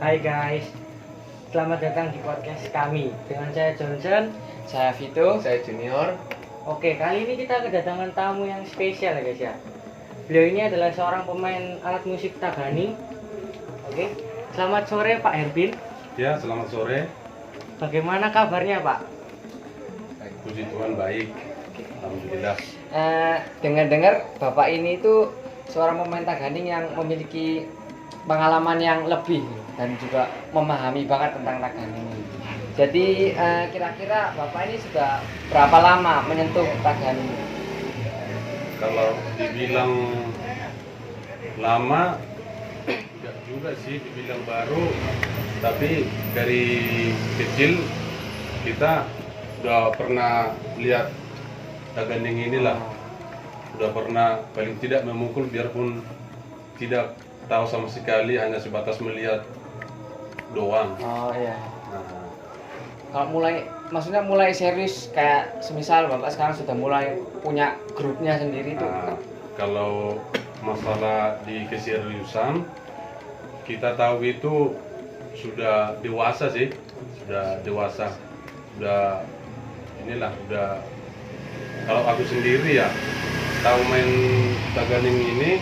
Hai guys, selamat datang di podcast kami. Dengan saya Johnson. Saya Vito. Saya Junior. Oke, kali ini kita kedatangan tamu yang spesial ya guys ya. Beliau ini adalah seorang pemain alat musik Tagani. Oke, selamat sore Pak Herbin. Ya, selamat sore. Bagaimana kabarnya Pak? Puji Tuhan baik. Alhamdulillah. Dengar-dengar Bapak ini itu seorang pemain Taganing yang memiliki pengalaman yang lebih dan juga memahami banget tentang Taganing. Jadi kira-kira Bapak ini sudah berapa lama menyentuh Taganing? Kalau dibilang lama, tidak juga sih, dibilang baru. Tapi dari kecil kita udah pernah lihat Taganing inilah. Udah pernah paling tidak memukul biarpun tidak tahu sama sekali, hanya sebatas melihat doang. Oh iya. Nah, Kalau maksudnya mulai serius kayak semisal Bapak sekarang sudah mulai punya grupnya sendiri itu. nah, kalau masalah di keseriusan, kita tahu itu sudah dewasa sih, sudah dewasa, udah kalau aku sendiri ya tahu main Taganing ini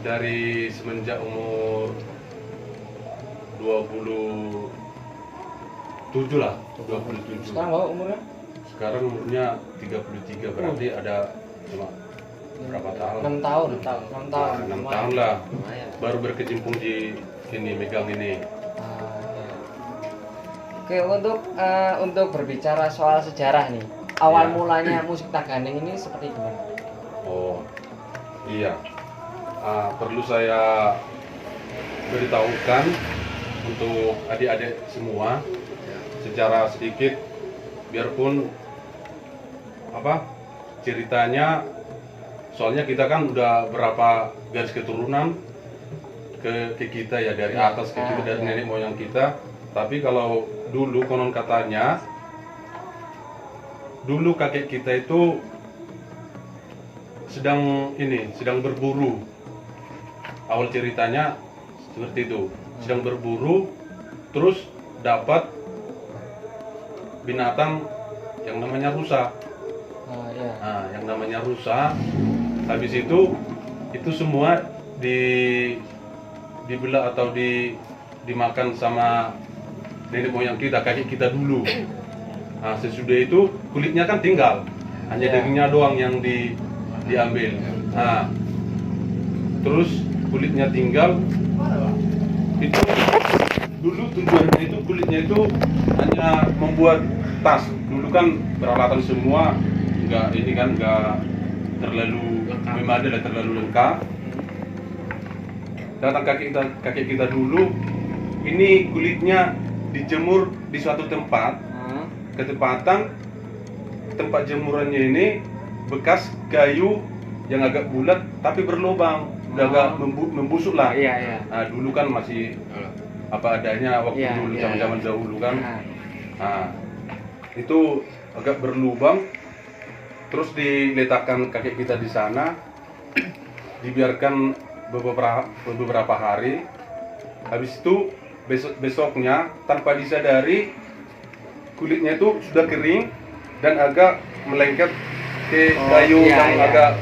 dari semenjak umur 27 lah, 27. Sekarang Bapak umurnya? Sekarang umurnya 33, berarti ada cuma berapa tahun? 6 tahun. 6 tahun. 6 tahun lah, Lumayan. baru berkecimpung di ini, megang ini. Iya. Oke, untuk berbicara soal sejarah nih, awal Ya. mulanya musik Taganing ini seperti gimana? Oh iya, perlu saya beritahukan untuk adik-adik semua secara sedikit, biarpun ceritanya, soalnya kita kan udah berapa garis keturunan ke kita ya, dari atas ke kita, dari nenek moyang kita. Tapi kalau dulu konon katanya, dulu kakek kita itu sedang berburu. Awal ceritanya seperti itu, sedang berburu, terus dapat binatang yang namanya rusa. Iya. Nah, yang namanya rusa, habis itu semua dibelah atau dimakan sama nenek moyang kita, kakek kita dulu. Nah, sesudah itu kulitnya kan tinggal, hanya dagingnya doang yang diambil. Nah, terus kulitnya tinggal, itu dulu tujuannya itu, kulitnya itu hanya membuat tas. Dulu kan peralatan semua nggak terlalu memadai dan terlalu lengkap. Datang kakek kita dulu, ini kulitnya dijemur di suatu tempat. Ketepatan tempat jemurannya ini bekas kayu yang agak bulat tapi berlubang, udah agak membusuk lah. Iya. Nah, dulu kan masih apa adanya waktu Iya, dulu, iya, zaman dahulu kan. Nah, Nah, itu agak berlubang, terus diletakkan kakek kita di sana, dibiarkan beberapa hari. Habis itu besoknya tanpa disadari kulitnya itu sudah kering dan agak melengket ke kayu yang agak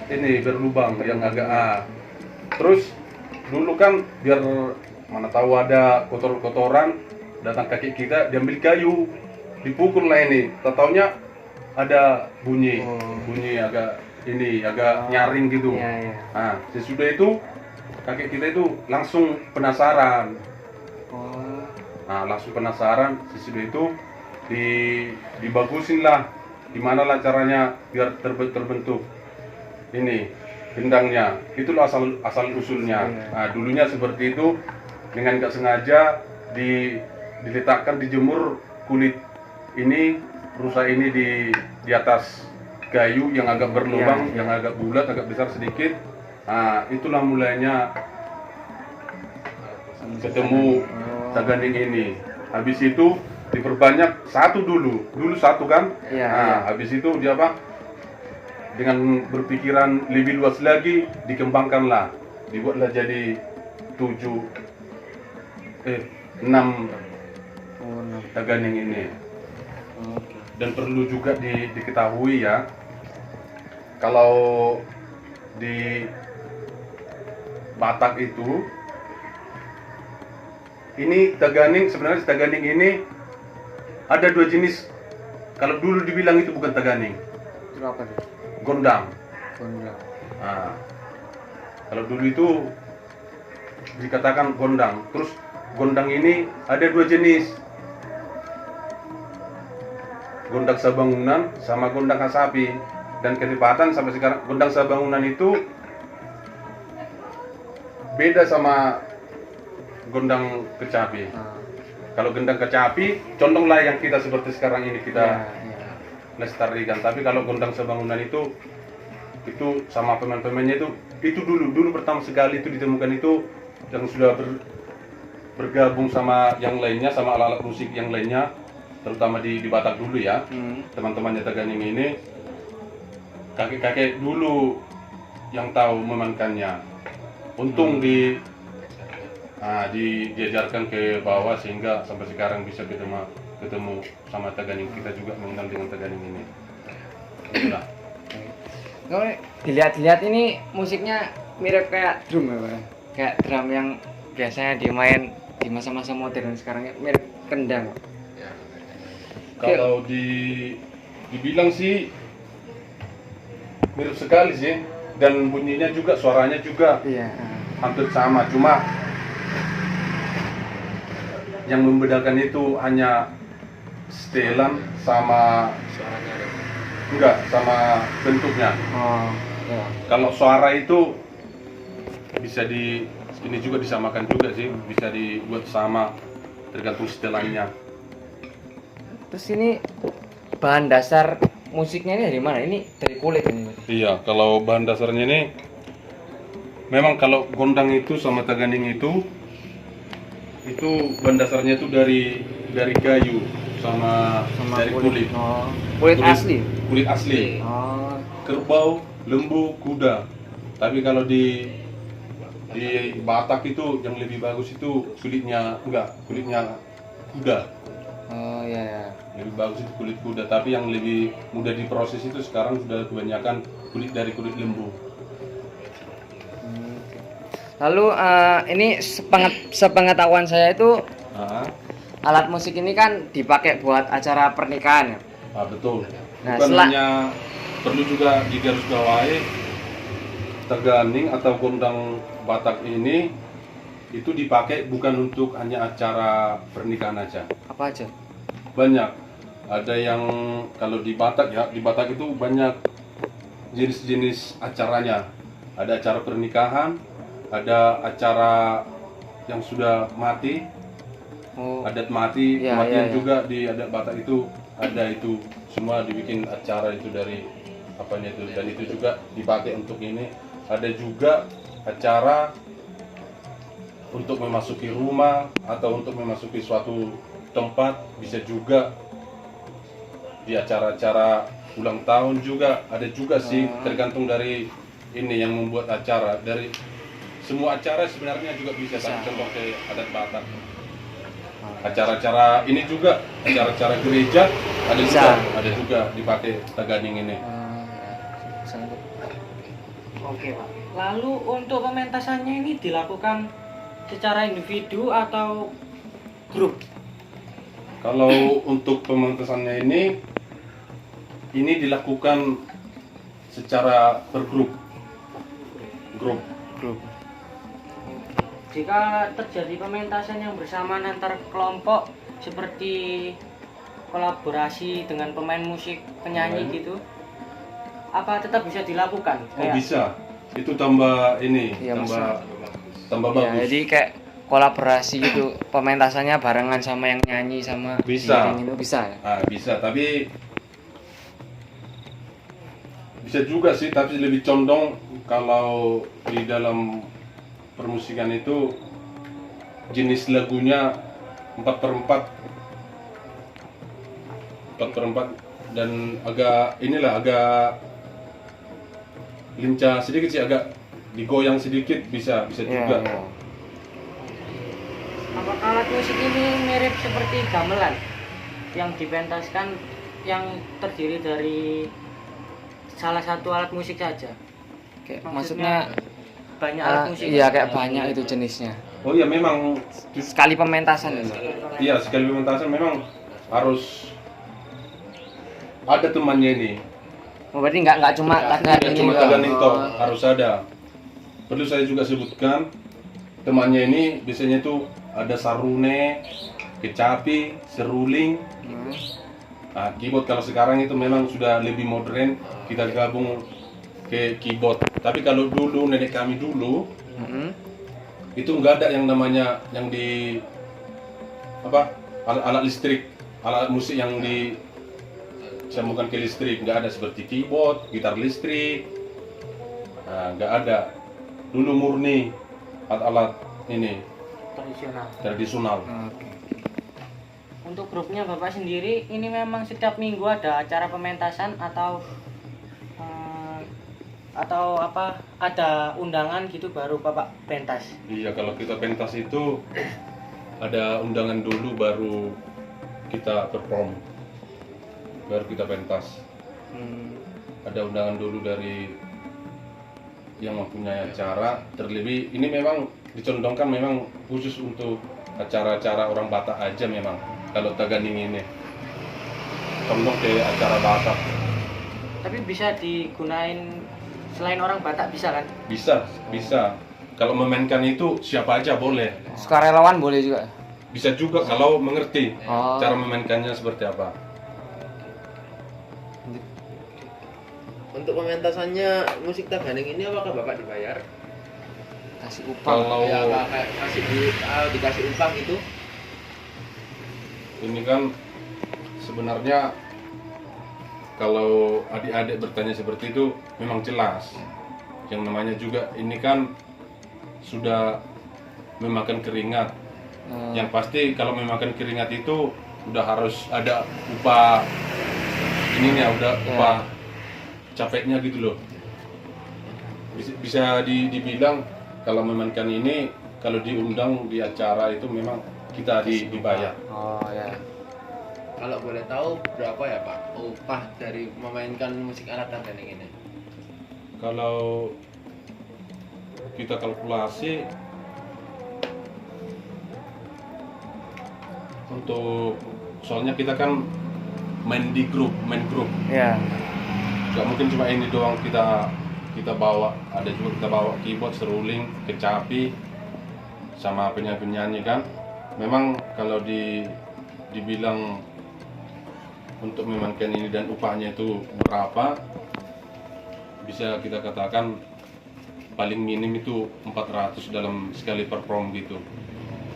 ini berlubang, yang agak terus dulu kan biar mana tahu ada kotoran, datang kakek kita diambil kayu, dipukul lah ini, taunya ada bunyi agak nyaring gitu. Iya. Nah, sesudah itu kakek kita itu langsung penasaran. Nah, langsung penasaran, sesudah itu dibagusin lah, gimana lah caranya biar terbentuk ini gendangnya. Itulah asal usulnya. Nah, dulunya seperti itu, dengan nggak sengaja diletakkan, dijemur kulit ini, rusa ini di atas kayu yang agak berlubang, yang agak bulat, agak besar sedikit. Nah, itulah mulainya ketemu Taganing ini. Habis itu diperbanyak dulu satu kan. Habis itu dia dengan berpikiran lebih luas lagi, dikembangkanlah, dibuatlah jadi 7 6 Oh, no. Taganing ini. Oke. Dan perlu juga diketahui ya, kalau di Batak itu, ini Taganing, sebenarnya Taganing ini ada 2 jenis. Kalau dulu dibilang itu bukan Taganing, Itu apa tuh? gondang. Gondang. Nah, kalau dulu itu dikatakan gondang. Terus gondang ini ada 2 jenis, gondang sabangunan sama gondang kasapi. Dan ketepatan sampai sekarang gondang sabangunan itu beda sama gondang kecapi. Ah. Kalau gondang kecapi condonglah yang kita seperti sekarang ini kita Ya. lestarikan. Tapi kalau gondang sabangunan itu sama pemain-pemainnya itu dulu pertama sekali itu ditemukan itu yang sudah bergabung sama yang lainnya, sama alat-alat musik yang lainnya, terutama di Batak dulu ya. Teman-temannya Taganing ini kakek-kakek dulu yang tahu memainkannya. Untung diajarkan ke bawah sehingga sampai sekarang bisa ketemu sama Taganing. Kita juga mengenal dengan Taganing ini. Itulah. Kalau dilihat-lihat ini musiknya mirip kayak drum ya, Pak? Kayak drum yang biasanya dimain di masa-masa modern sekarang mirip kendang. Kalau dibilang sih mirip sekali sih, dan bunyinya juga, suaranya juga Iya. hampir sama. Cuma yang membedakan itu hanya setelan sama sama bentuknya. Oh, ya. Kalau suara itu bisa ini juga disamakan juga sih, bisa dibuat sama tergantung setelannya. Terus ini bahan dasar musiknya ini dari mana? Ini dari kulit ini. Iya, kalau bahan dasarnya ini memang kalau gondang itu sama Taganing itu bahan dasarnya itu dari kayu sama dari kulit. Oh, kulit asli. Kulit asli. Oh, Kerbau, lembu, kuda. Tapi kalau di Batak itu yang lebih bagus itu kulitnya kuda. oh ya. Ya. Lebih bagus itu kulit kuda, tapi yang lebih mudah diproses itu sekarang sudah kebanyakan dari kulit lembu. Oke. Lalu ini sepengetahuan saya itu Ah, alat musik ini kan dipakai buat acara pernikahan ya. betul. Nah, Bukan hanya, perlu juga digarisbawahi, Taganing atau gondang Batak ini itu dipakai bukan untuk hanya acara pernikahan aja. Apa aja? Banyak. Ada yang kalau di Batak ya, di Batak itu banyak jenis-jenis acaranya. Ada acara pernikahan, ada acara yang sudah mati, Oh, adat mati, Ya, kematian ya, ya. juga di adat Batak itu ada, itu semua dibikin acara itu dari apanya itu, dan itu juga dipakai untuk ini. Ada juga acara untuk memasuki rumah atau untuk memasuki suatu tempat, bisa juga di acara-acara ulang tahun juga ada juga sih, tergantung dari ini yang membuat acara. Dari semua acara sebenarnya juga bisa, tapi contoh ke adat Batak. Acara-acara ini juga, acara-acara gereja ada juga dipakai Taganing ini. Sanggup. Oke Pak. Lalu untuk pementasannya ini dilakukan secara individu atau grup? Kalau untuk pementasannya ini dilakukan secara per grup. Jika terjadi pementasan yang bersamaan antar kelompok seperti kolaborasi dengan pemain musik, penyanyi gitu, apa tetap bisa dilakukan? Oh bisa, itu tambah ini, Iya, tambah Ya, bagus. jadi kayak kolaborasi gitu, pementasannya barengan sama yang nyanyi sama Bisa. diiring itu bisa ya. Bisa, tapi bisa juga sih, tapi lebih condong kalau di dalam permusikan itu jenis lagunya 4/4 dan agak agak lincah sedikit sih, agak digoyang sedikit, bisa Iya, juga. Apakah alat musik ini mirip seperti gamelan yang dipentaskan yang terdiri dari salah satu alat musik saja. Kayak Maksudnya banyak alat musik. iya kayak banyak itu jenisnya. Oh iya memang Sekali pementasan itu. iya sekali pementasan memang harus ada temannya ini. Oh, berarti nggak cuma Tidak cuma taganing toh, Oh. harus ada. Perlu saya juga sebutkan temannya ini biasanya itu ada sarune, kecapi, seruling. Hmm. Nah, keyboard kalau sekarang itu memang sudah lebih modern, kita gabung ke keyboard. Tapi kalau dulu nenek kami dulu Hmm. itu nggak ada yang namanya yang di apa alat listrik, alat musik yang disambungkan ke listrik, nggak ada seperti keyboard, gitar listrik, nah, nggak ada. Dulu murni alat-alat ini Tradisional. tradisional. Oke. Untuk grupnya Bapak sendiri ini memang setiap minggu ada acara pementasan atau apa ada undangan gitu baru Bapak pentas. Iya, kalau kita pentas itu ada undangan dulu baru kita perform, baru kita pentas. Hmm. Ada undangan dulu dari yang mempunyai acara. Terlebih ini memang dicondongkan memang khusus untuk acara-acara orang Batak aja memang. Kalau Taganing ini condong ke acara Batak. Tapi bisa digunain selain orang Batak bisa kan? Bisa. Kalau memainkan itu siapa aja boleh. Sukarelawan boleh juga. Bisa juga kalau mengerti Oh. cara memainkannya seperti apa. Untuk pementasannya musik Taganing ini apakah Bapak dibayar? Kasih upah. Kalau Ya, apa kayak dikasih upah gitu? ini kan sebenarnya kalau adik-adik bertanya seperti itu memang jelas. Yang namanya juga ini kan sudah memakan keringat. Yang pasti kalau memakan keringat itu udah harus ada upah ininya, udah upah capeknya gitu loh. Bisa dibilang kalau memainkan ini kalau diundang di acara itu memang kita dibayar. Oh ya. Kalau boleh tahu berapa ya Pak upah dari memainkan musik alat Taganing ini? Kalau kita kalkulasi untuk soalnya kita kan main grup. Ya. Gak mungkin cuma ini doang kita bawa, ada juga kita bawa keyboard, seruling, kecapi, sama penyanyi kan. Memang kalau dibilang untuk memainkan ini dan upahnya itu berapa, bisa kita katakan paling minim itu 400 dalam sekali perform gitu,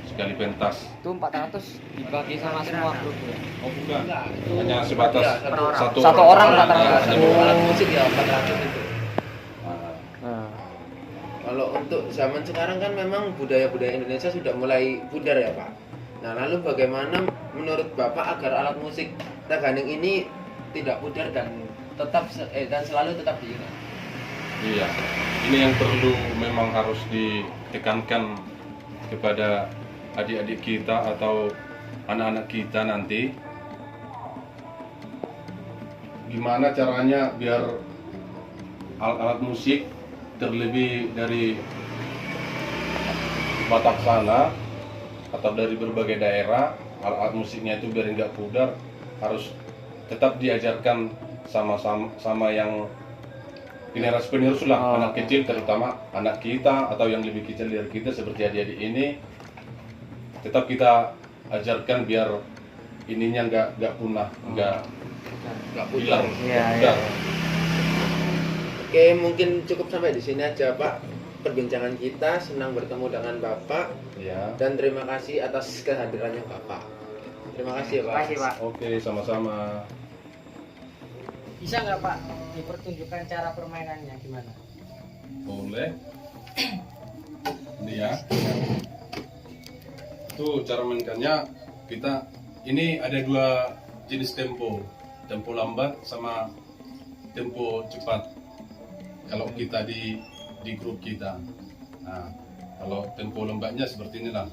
sekali pentas. Itu 400 dibagi sama semua grup ya. Oh bukan, Enggak, itu hanya sebatas ya, Satu orang Alat 400. musik ya 400 itu. Nah, Nah. Kalau untuk zaman sekarang kan memang budaya-budaya Indonesia sudah mulai pudar ya Pak. Nah lalu bagaimana menurut Bapak agar alat musik Taganing ini tidak pudar dan dan selalu tetap diingat? iya, ini yang perlu memang harus ditekankan kepada adik-adik kita atau anak-anak kita nanti. Gimana caranya biar alat-alat musik terlebih dari Batak sana atau dari berbagai daerah, alat-alat musiknya itu biar nggak pudar, harus tetap diajarkan sama yang generasi penerus lah, anak kecil terutama anak kita atau yang lebih kecil dari kita seperti adik-adik ini, tetap kita ajarkan biar ininya nggak punah, nggak hilang. Iya, nggak iya. pudar. Oke, mungkin cukup sampai di sini aja Pak perbincangan kita. Senang bertemu dengan Bapak Ya. dan terima kasih atas kehadirannya Bapak. Terima kasih ya Pak. Terima kasih Pak. Oke, sama-sama. Bisa nggak Pak dipertunjukkan cara permainannya gimana? Boleh. Ini ya. Itu cara mainkannya, kita ini ada dua jenis tempo lambat sama tempo cepat. Kalau kita di grup kita, nah kalau tempo lambatnya seperti inilah.